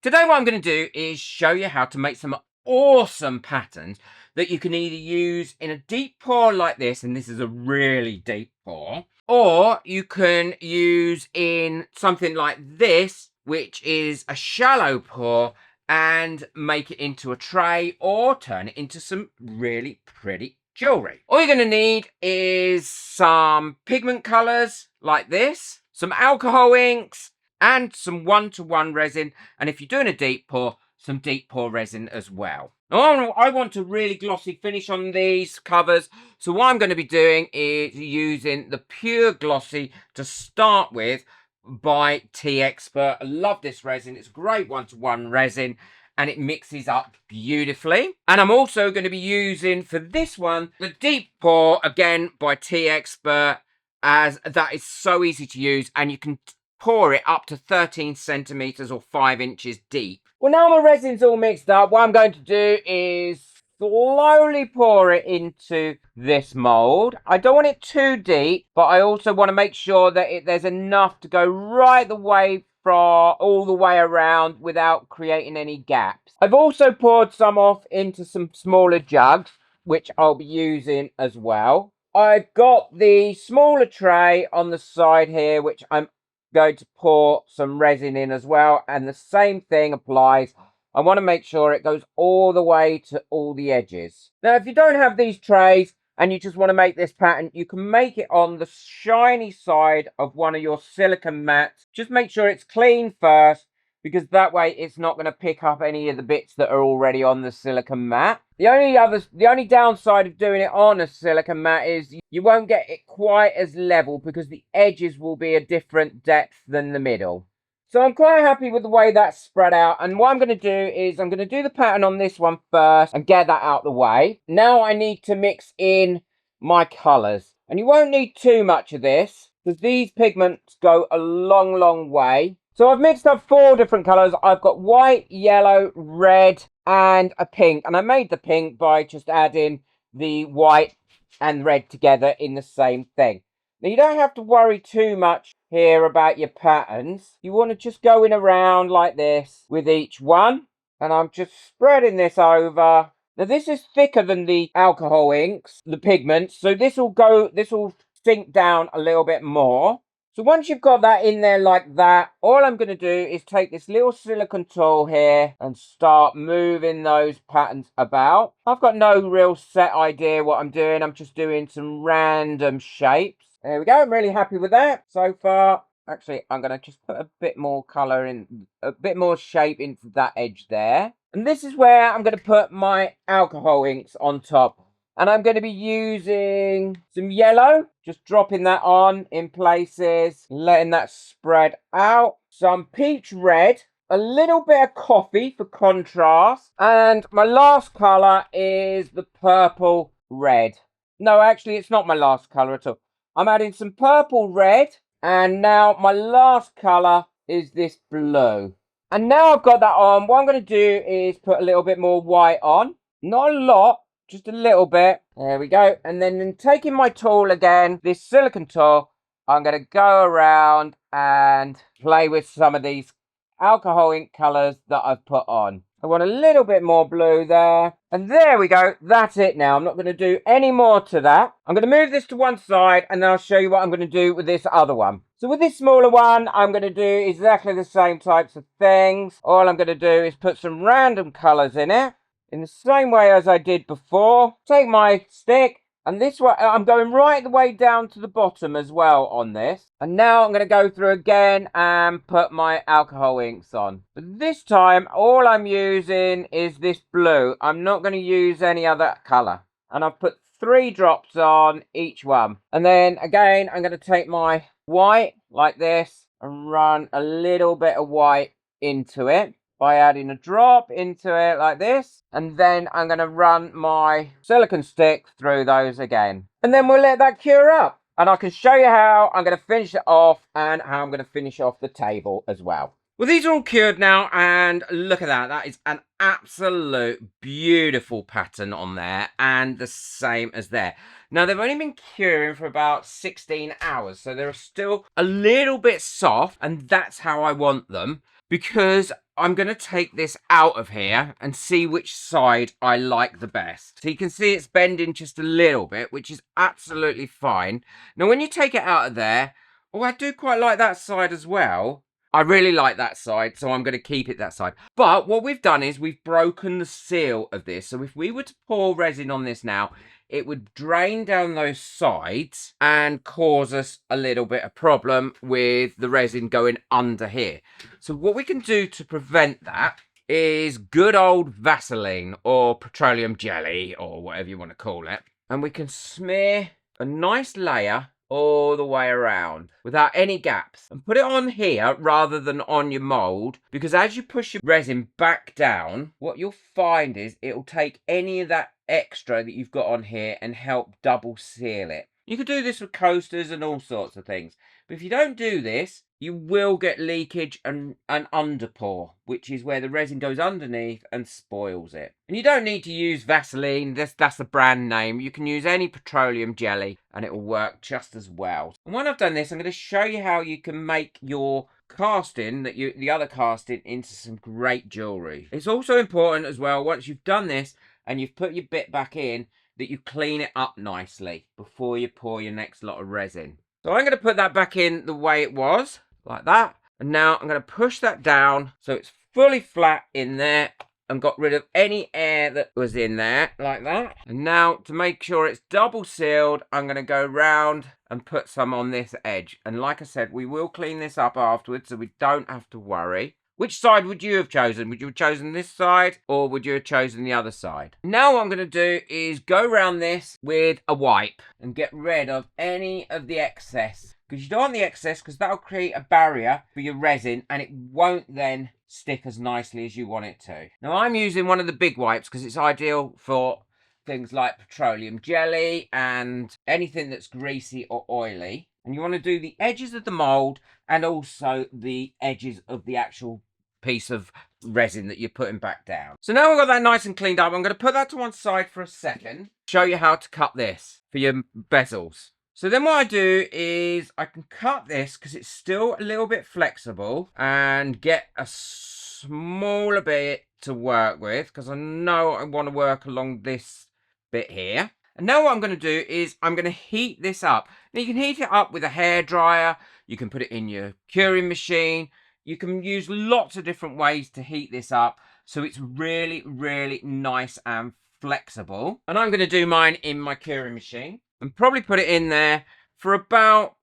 Today what I'm going to do is show you how to make some awesome patterns that you can either use in a deep pour like this, and this is a really deep pour, or you can use in something like this, which is a shallow pour, and make it into a tray or turn it into some really pretty jewellery. All you're going to need is some pigment colours like this, some alcohol inks, and some 1-to-1 resin. And if you're doing a deep pour, some deep pour resin as well. Now, I want a really glossy finish on these covers. So what I'm going to be doing is using the Pure Glossy to start with by Tea Expert. I love this resin. It's a great 1-to-1 resin, and it mixes up beautifully. And I'm also going to be using, for this one, the Deep Pour, again, by Tea Expert, as that is so easy to use, and you can pour it up to 13 centimeters or 5 inches deep. Well, now my resin's all mixed up, what I'm going to do is slowly pour it into this mold. I don't want it too deep, but I also want to make sure that there's enough to go right the way from all the way around without creating any gaps. I've also poured some off into some smaller jugs, which I'll be using as well. I've got the smaller tray on the side here, which I'm going to pour some resin in as well, and the same thing applies. I want to make sure it goes all the way to all the edges. Now, if you don't have these trays and you just want to make this pattern, you can make it on the shiny side of one of your silicone mats. Just make sure it's clean first, because that way it's not going to pick up any of the bits that are already on the silicone mat. The only downside of doing it on a silicone mat is you won't get it quite as level, because the edges will be a different depth than the middle. So I'm quite happy with the way that's spread out. And what I'm going to do is I'm going to do the pattern on this one first and get that out the way. Now I need to mix in my colours. And you won't need too much of this, because these pigments go a long way. So I've mixed up 4 different colours. I've got white, yellow, red, and a pink. And I made the pink by just adding the white and red together in the same thing. Now, you don't have to worry too much here about your patterns. You want to just go in around like this with each one. And I'm just spreading this over. Now, this is thicker than the alcohol inks, the pigments. So this will sink down a little bit more. So once you've got that in there like that, all I'm going to do is take this little silicone tool here and start moving those patterns about. I've got no real set idea what I'm doing. I'm just doing some random shapes. There we go. I'm really happy with that so far. Actually, I'm going to just put a bit more colour in, a bit more shape into that edge there. And this is where I'm going to put my alcohol inks on top. And I'm going to be using some yellow, just dropping that on in places, letting that spread out. Some peach red, a little bit of coffee for contrast. And my last colour is the purple red. No, actually, it's not my last colour at all. I'm adding some purple red. And now my last colour is this blue. And now I've got that on, what I'm going to do is put a little bit more white on. Not a lot. Just a little bit. There we go. And then taking my tool again, this silicone tool, I'm going to go around and play with some of these alcohol ink colours that I've put on. I want a little bit more blue there. And there we go. That's it now. I'm not going to do any more to that. I'm going to move this to one side, and then I'll show you what I'm going to do with this other one. So with this smaller one, I'm going to do exactly the same types of things. All I'm going to do is put some random colours in it, in the same way as I did before. Take my stick, and this way I'm going right the way down to the bottom as well on this. And now I'm going to go through again and put my alcohol inks on. But this time, all I'm using is this blue. I'm not going to use any other colour. And I've put 3 drops on each one. And then again, I'm going to take my white like this and run a little bit of white into it by adding a drop into it like this. And then I'm going to run my silicone stick through those again. And then we'll let that cure up. And I can show you how I'm going to finish it off and how I'm going to finish off the table as well. Well, these are all cured now, and look at that. That is an absolute beautiful pattern on there, and the same as there. Now, they've only been curing for about 16 hours, so they're still a little bit soft, and that's how I want them, because I'm going to take this out of here and see which side I like the best. So you can see it's bending just a little bit, which is absolutely fine. Now, when you take it out of there, oh, I do quite like that side as well. I really like that side, so I'm going to keep it that side. But what we've done is we've broken the seal of this. So if we were to pour resin on this now, it would drain down those sides and cause us a little bit of problem with the resin going under here. So what we can do to prevent that is good old Vaseline or petroleum jelly or whatever you want to call it. And we can smear a nice layer all the way around without any gaps and put it on here rather than on your mold, because as you push your resin back down, what you'll find is it'll take any of that extra that you've got on here and help double seal it. You could do this with coasters and all sorts of things, but if you don't do this, you will get leakage and an underpour, which is where the resin goes underneath and spoils it. And you don't need to use Vaseline, that's the brand name. You can use any petroleum jelly and it will work just as well. And when I've done this, I'm going to show you how you can make your casting, the other casting, into some great jewellery. It's also important as well, once you've done this and you've put your bit back in, that you clean it up nicely before you pour your next lot of resin. So I'm going to put that back in the way it was, like that. And now I'm going to push that down so it's fully flat in there and got rid of any air that was in there, like that. And now, to make sure it's double sealed, I'm going to go round and put some on this edge. And like I said, we will clean this up afterwards, so we don't have to worry. Which side would you have chosen? Would you have chosen this side or would you have chosen the other side? Now what I'm going to do is go around this with a wipe and get rid of any of the excess. Because you don't want the excess, because that'll create a barrier for your resin and it won't then stick as nicely as you want it to. Now I'm using one of the big wipes because it's ideal for things like petroleum jelly and anything that's greasy or oily. And you want to do the edges of the mould and also the edges of the actual piece of resin that you're putting back down. So now we've got that nice and cleaned up, I'm going to put that to one side for a second, show you how to cut this for your bezels. So then what I do is I can cut this because it's still a little bit flexible and get a smaller bit to work with, because I know I want to work along this bit here. And now what I'm going to do is I'm going to heat this up. Now you can heat it up with a hairdryer, you can put it in your curing machine, you can use lots of different ways to heat this up so it's really, really nice and flexible. And I'm going to do mine in my curing machine and probably put it in there for about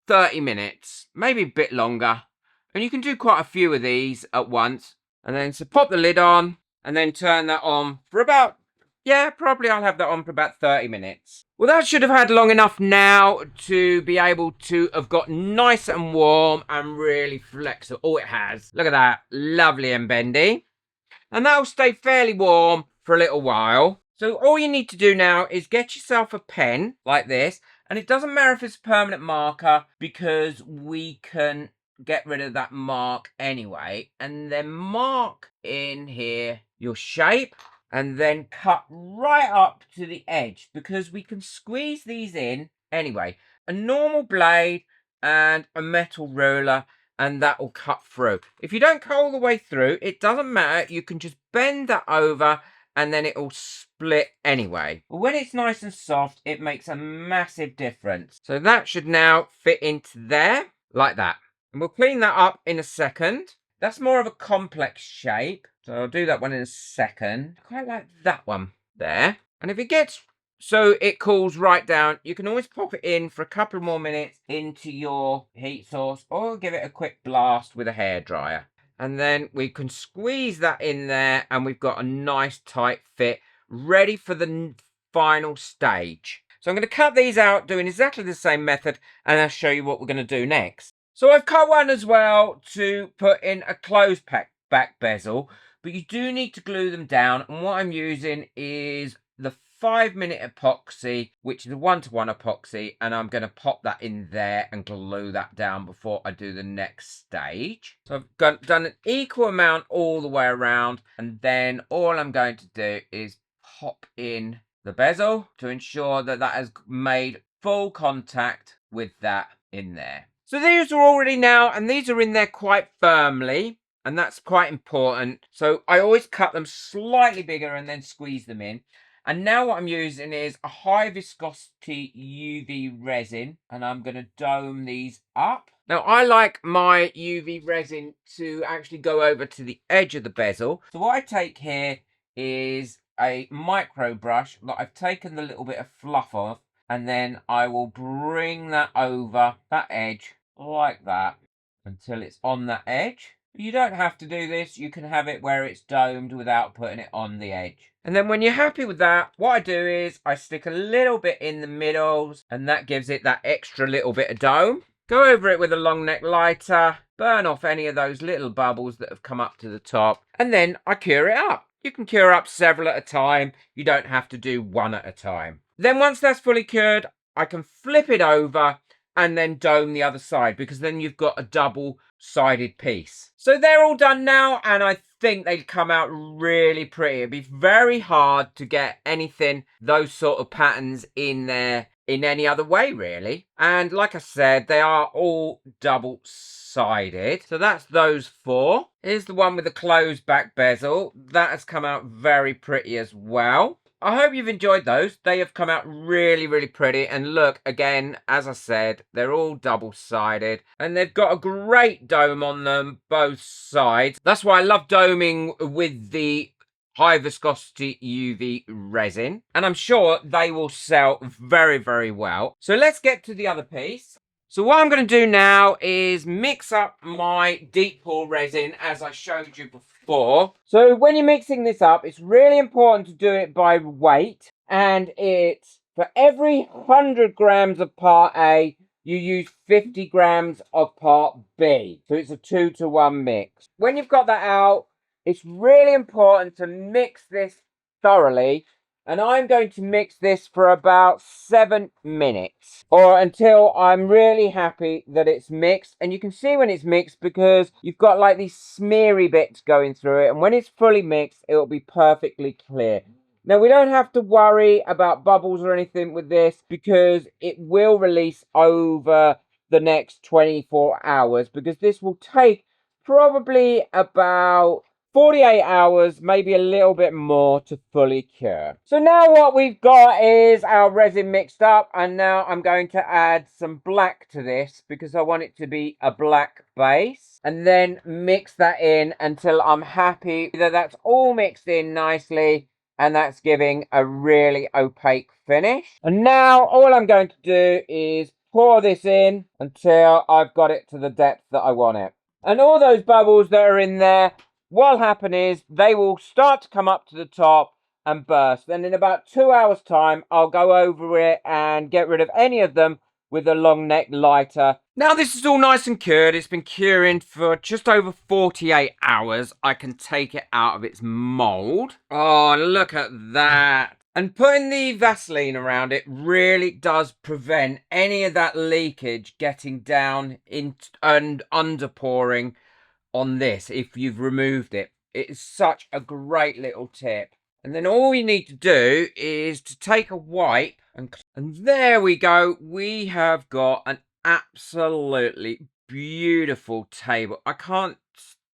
30 minutes, maybe a bit longer. And you can do quite a few of these at once. And then so pop the lid on and then turn that on for about, yeah, probably I'll have that on for about 30 minutes. Well, that should have had long enough now to be able to have got nice and warm and really flexible. Oh, it has. Look at that. Lovely and bendy. And that'll stay fairly warm for a little while. So all you need to do now is get yourself a pen like this. And it doesn't matter if it's a permanent marker because we can get rid of that mark anyway. And then mark in here your shape. And then cut right up to the edge because we can squeeze these in anyway. A normal blade and a metal ruler and that will cut through. If you don't cut all the way through, it doesn't matter. You can just bend that over and then it will split anyway. But when it's nice and soft, it makes a massive difference. So that should now fit into there like that. And we'll clean that up in a second. That's more of a complex shape. So I'll do that one in a second. I quite like that one there. And if it gets so it cools right down, you can always pop it in for a couple more minutes into your heat source or give it a quick blast with a hairdryer. And then we can squeeze that in there and we've got a nice tight fit ready for the final stage. So I'm going to cut these out doing exactly the same method and I'll show you what we're going to do next. So I've cut one as well to put in a closed back bezel, but you do need to glue them down. And what I'm using is the 5-minute epoxy, which is a 1-to-1 epoxy, and I'm going to pop that in there and glue that down before I do the next stage. So I've done an equal amount all the way around, and then all I'm going to do is pop in the bezel to ensure that that has made full contact with that in there. So these are already now, and these are in there quite firmly. and that's quite important. So I always cut them slightly bigger and then squeeze them in. And now what I'm using is a high viscosity UV resin, and I'm going to dome these up. Now, I like my UV resin to actually go over to the edge of the bezel. So what I take here is a micro brush that I've taken the little bit of fluff off, and then I will bring that over that edge like that until it's on that edge. You don't have to do this. You can have it where it's domed without putting it on the edge. And then when you're happy with that, what I do is I stick a little bit in the middles, and that gives it that extra little bit of dome. Go over it with a long neck lighter, burn off any of those little bubbles that have come up to the top, and then I cure it up. You can cure up several at a time. You don't have to do one at a time. Then once that's fully cured, I can flip it over and then dome the other side, because then you've got a double-sided piece. So they're all done now, and I think they'd come out really pretty. It'd be very hard to get anything, those sort of patterns in there in any other way, really. And like I said, they are all double-sided. So that's those four. Here's the one with the closed back bezel. That has come out very pretty as well. I hope you've enjoyed those. They have come out really, really pretty. And look, again, as I said, they're all double-sided. And they've got a great dome on them, both sides. That's why I love doming with the high viscosity UV resin. And I'm sure they will sell very, very well. So let's get to the other piece. So what I'm going to do now is mix up my deep pour resin as I showed you before. So when you're mixing this up, it's really important to do it by weight. And it's for every 100 grams of part A, you use 50 grams of part B. So it's a 2-to-1 mix. When you've got that out, it's really important to mix this thoroughly. And I'm going to mix this for about 7 minutes, or until I'm really happy that it's mixed. And you can see when it's mixed because you've got like these smeary bits going through it. And when it's fully mixed, it will be perfectly clear. Now, we don't have to worry about bubbles or anything with this because it will release over the next 24 hours, because this will take probably about 48 hours, maybe a little bit more, to fully cure. So now what we've got is our resin mixed up, and now I'm going to add some black to this because I want it to be a black base, and then mix that in until I'm happy that that's all mixed in nicely and that's giving a really opaque finish. And now all I'm going to do is pour this in until I've got it to the depth that I want it. And all those bubbles that are in there, what'll happen is they will start to come up to the top and burst. Then in about 2 hours time, I'll go over it and get rid of any of them with a long neck lighter. Now this is all nice and cured. It's been curing for just over 48 hours. I can take it out of its mold. Oh, look at that. And putting the Vaseline around it really does prevent any of that leakage getting down in and underpouring on this if you've removed it. It's such a great little tip. And then all you need to do is to take a wipe and there we go. We have got an absolutely beautiful table. I can't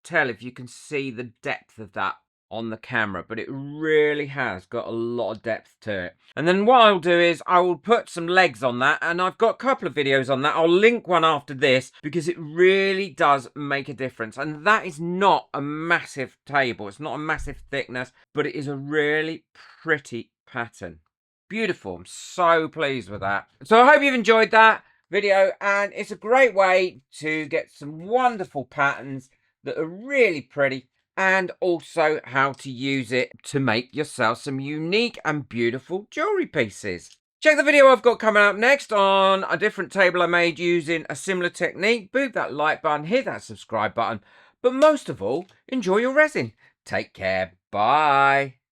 tell if you can see the depth of that on the camera, but it really has got a lot of depth to it. And then what I'll do is I will put some legs on that, and I've got a couple of videos on that. I'll link one after this because it really does make a difference. And that is not a massive table. It's not a massive thickness, but it is a really pretty pattern. Beautiful. I'm so pleased with that. So I hope you've enjoyed that video, and it's a great way to get some wonderful patterns that are really pretty, and also how to use it to make yourself some unique and beautiful jewellery pieces. Check the video I've got coming up next on a different table I made using a similar technique. Boot that like button, hit that subscribe button, but most of all, enjoy your resin. Take care. Bye.